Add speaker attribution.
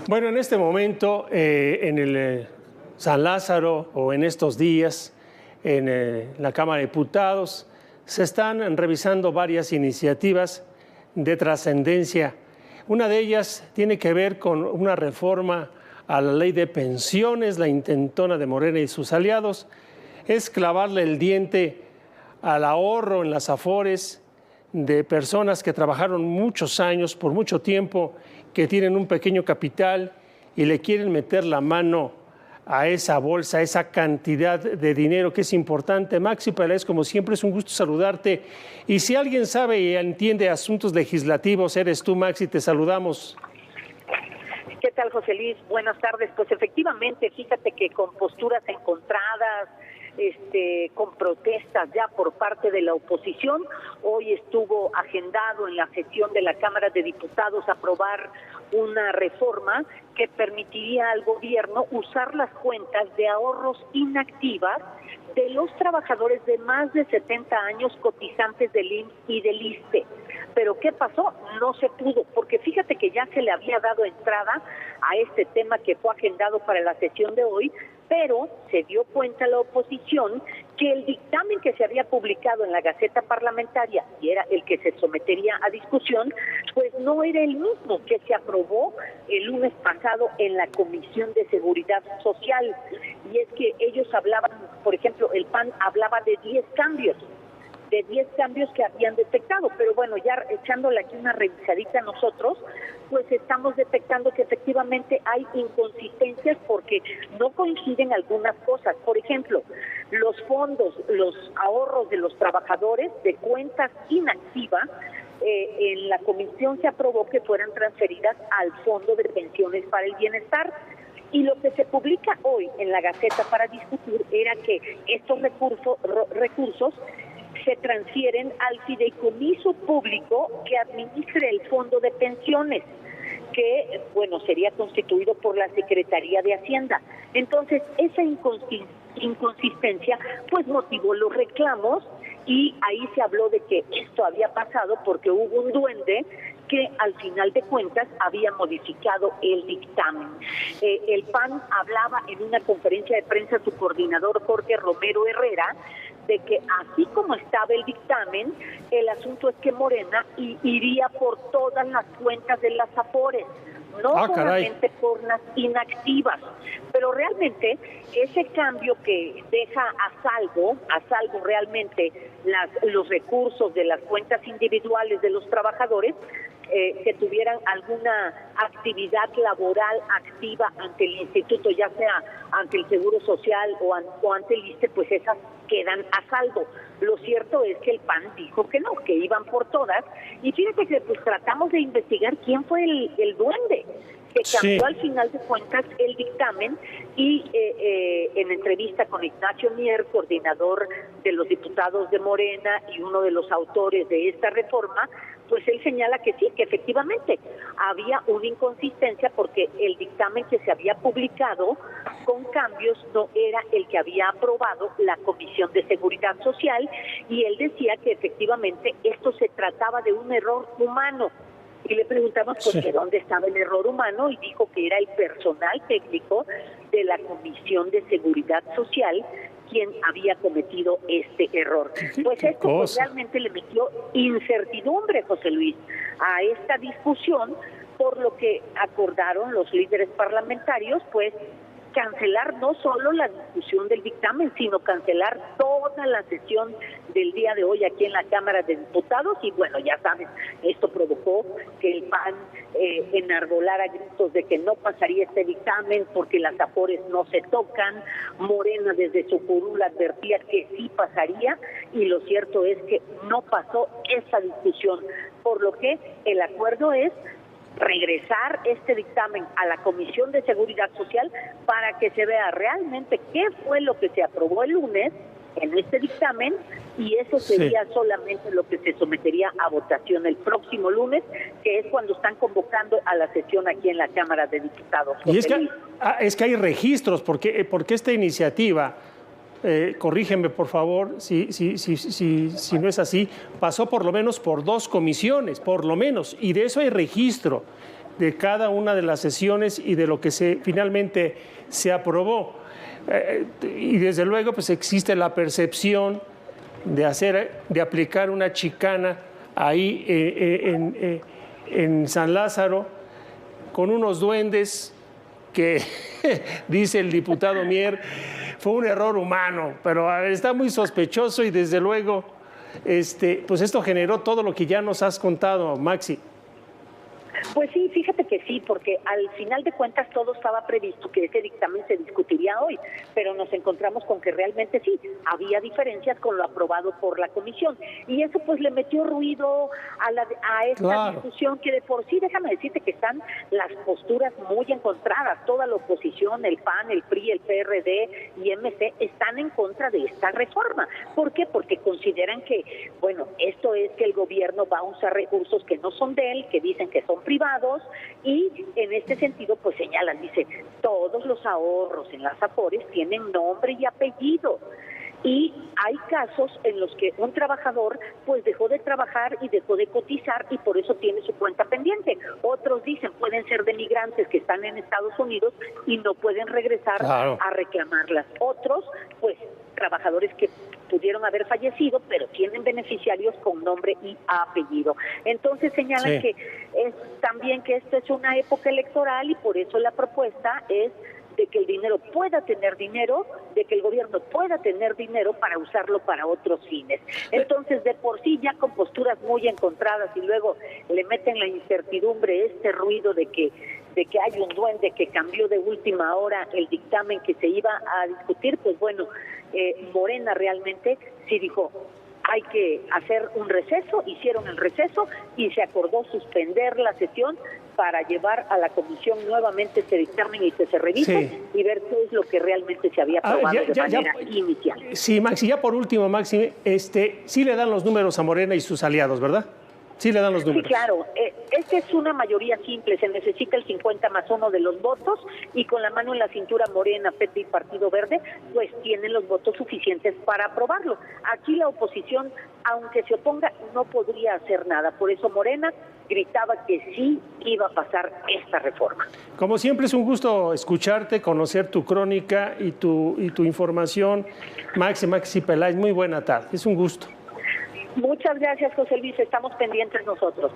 Speaker 1: Bueno, en este momento, en el San Lázaro o en estos días, en la Cámara de Diputados, se están revisando varias iniciativas de trascendencia. Una de ellas tiene que ver con una reforma a la ley de pensiones. La intentona de Morena y sus aliados es clavarle el diente al ahorro en las Afores de personas que trabajaron muchos años, por mucho tiempo, que tienen un pequeño capital y le quieren meter la mano a esa bolsa, a esa cantidad de dinero que es importante. Maxi Peláez, como siempre, es un gusto saludarte. Y si alguien sabe y entiende asuntos legislativos, eres tú, Maxi, te saludamos.
Speaker 2: ¿Qué tal, José Luis? Buenas tardes. Pues efectivamente, fíjate que con posturas encontradas, con protestas ya por parte de la oposición, hoy estuvo agendado en la sesión de la Cámara de Diputados aprobar una reforma que permitiría al gobierno usar las cuentas de ahorros inactivas de los trabajadores de más de 70 años cotizantes del IMSS y del ISSSTE. Pero ¿qué pasó? No se pudo, porque fíjate que ya se le había dado entrada a este tema que fue agendado para la sesión de hoy, pero se dio cuenta la oposición que el dictamen que se había publicado en la Gaceta Parlamentaria, y era el que se sometería a discusión, pues no era el mismo que se aprobó el lunes pasado en la Comisión de Seguridad Social. Y es que ellos hablaban, por ejemplo, el PAN hablaba de 10 cambios que habían detectado, pero bueno, ya echándole aquí una revisadita nosotros, pues estamos detectando que efectivamente hay inconsistencias porque no coinciden algunas cosas. Por ejemplo, los fondos, los ahorros de los trabajadores de cuentas inactivas, en la comisión se aprobó que fueran transferidas al Fondo de Pensiones para el Bienestar. Y lo que se publica hoy en la Gaceta para discutir era que estos recursos se transfieren al fideicomiso público que administre el Fondo de Pensiones, que, bueno, sería constituido por la Secretaría de Hacienda. Entonces, esa inconsistencia, pues motivó los reclamos y ahí se habló de que esto había pasado porque hubo un duende que al final de cuentas había modificado el dictamen. El PAN hablaba en una conferencia de prensa, su coordinador Jorge Romero Herrera, de que así como estaba el dictamen, el asunto es que Morena iría por todas las cuentas de las Afores, no solamente por las inactivas. Pero realmente ese cambio que deja a salvo realmente los recursos de las cuentas individuales de los trabajadores, que tuvieran alguna actividad laboral activa ante el instituto, ya sea ante el Seguro Social o ante el ISSSTE, pues esas quedan a salvo. Lo cierto es que el PAN dijo que no, que iban por todas, y fíjate que pues tratamos de investigar quién fue el duende que cambió al final de cuentas el dictamen, y en entrevista con Ignacio Mier, coordinador de los diputados de Morena y uno de los autores de esta reforma, pues él señala que sí, que efectivamente había una inconsistencia porque el dictamen que se había publicado con cambios no era el que había aprobado la Comisión de Seguridad Social, y él decía que efectivamente esto se trataba de un error humano. Y le preguntamos pues que dónde estaba el error humano, y dijo que era el personal técnico de la Comisión de Seguridad Social quien había cometido este error. Pues esto pues, realmente le metió incertidumbre, José Luis, a esta discusión, por lo que acordaron los líderes parlamentarios, pues cancelar no solo la discusión del dictamen, sino cancelar toda la sesión del día de hoy aquí en la Cámara de Diputados. Y bueno, ya saben, esto provocó que el PAN enarbolara gritos de que no pasaría este dictamen porque las Afores no se tocan. Morena desde su curul advertía que sí pasaría, y lo cierto es que no pasó esa discusión, por lo que el acuerdo es regresar este dictamen a la Comisión de Seguridad Social para que se vea realmente qué fue lo que se aprobó el lunes en este dictamen, y eso sería solamente lo que se sometería a votación el próximo lunes, que es cuando están convocando a la sesión aquí en la Cámara de Diputados.
Speaker 1: Y es que hay registros, porque esta iniciativa, corrígeme por favor si no es así, pasó por lo menos por 2 comisiones, por lo menos, y de eso hay registro. de cada una de las sesiones y de lo que finalmente se aprobó. Y desde luego pues existe la percepción de aplicar una chicana ahí en San Lázaro con unos duendes que, dice el diputado Mier, fue un error humano, pero está muy sospechoso y desde luego pues esto generó todo lo que ya nos has contado, Maxi.
Speaker 2: Pues sí, fíjate que sí, porque al final de cuentas todo estaba previsto que ese dictamen se discutiría hoy, pero nos encontramos con que realmente sí, había diferencias con lo aprobado por la comisión, y eso pues le metió ruido a esta discusión que de por sí, déjame decirte que están las posturas muy encontradas, toda la oposición, el PAN, el PRI, el PRD y MC están en contra de esta reforma. ¿Por qué? Porque consideran que, bueno, esto es que el gobierno va a usar recursos que no son de él, que dicen que son privados, y en este sentido pues señalan, dice, todos los ahorros en las AFORES tienen nombre y apellido, y hay casos en los que un trabajador pues dejó de trabajar y dejó de cotizar y por eso tiene su cuenta pendiente. Otros dicen pueden ser de migrantes que están en Estados Unidos y no pueden regresar a reclamarlas. Otros pues trabajadores que pudieron haber fallecido, pero tienen beneficiarios con nombre y apellido. Entonces señalan que es también que esto es una época electoral y por eso la propuesta es de que el dinero pueda tener dinero, de que el gobierno pueda tener dinero para usarlo para otros fines. Entonces, de por sí ya con posturas muy encontradas y luego le meten la incertidumbre, este ruido de que hay un duende que cambió de última hora el dictamen que se iba a discutir, pues bueno, Morena realmente sí dijo, hay que hacer un receso, hicieron el receso y se acordó suspender la sesión para llevar a la comisión nuevamente este dictamen y que se revise y ver qué es lo que realmente se había aprobado de manera inicial.
Speaker 1: Sí, Maxi, ya por último, Maxi, sí le dan los números a Morena y sus aliados, ¿verdad? Sí le dan los números.
Speaker 2: Sí, claro. Esta es una mayoría simple. Se necesita el 50+1 de los votos y con la mano en la cintura Morena, PT y Partido Verde, pues tienen los votos suficientes para aprobarlo. Aquí la oposición, aunque se oponga, no podría hacer nada. Por eso Morena gritaba que sí iba a pasar esta reforma.
Speaker 1: Como siempre es un gusto escucharte, conocer tu crónica y tu información. Maxi Peláez, muy buena tarde. Es un gusto.
Speaker 2: Muchas gracias, José Luis. Estamos pendientes nosotros.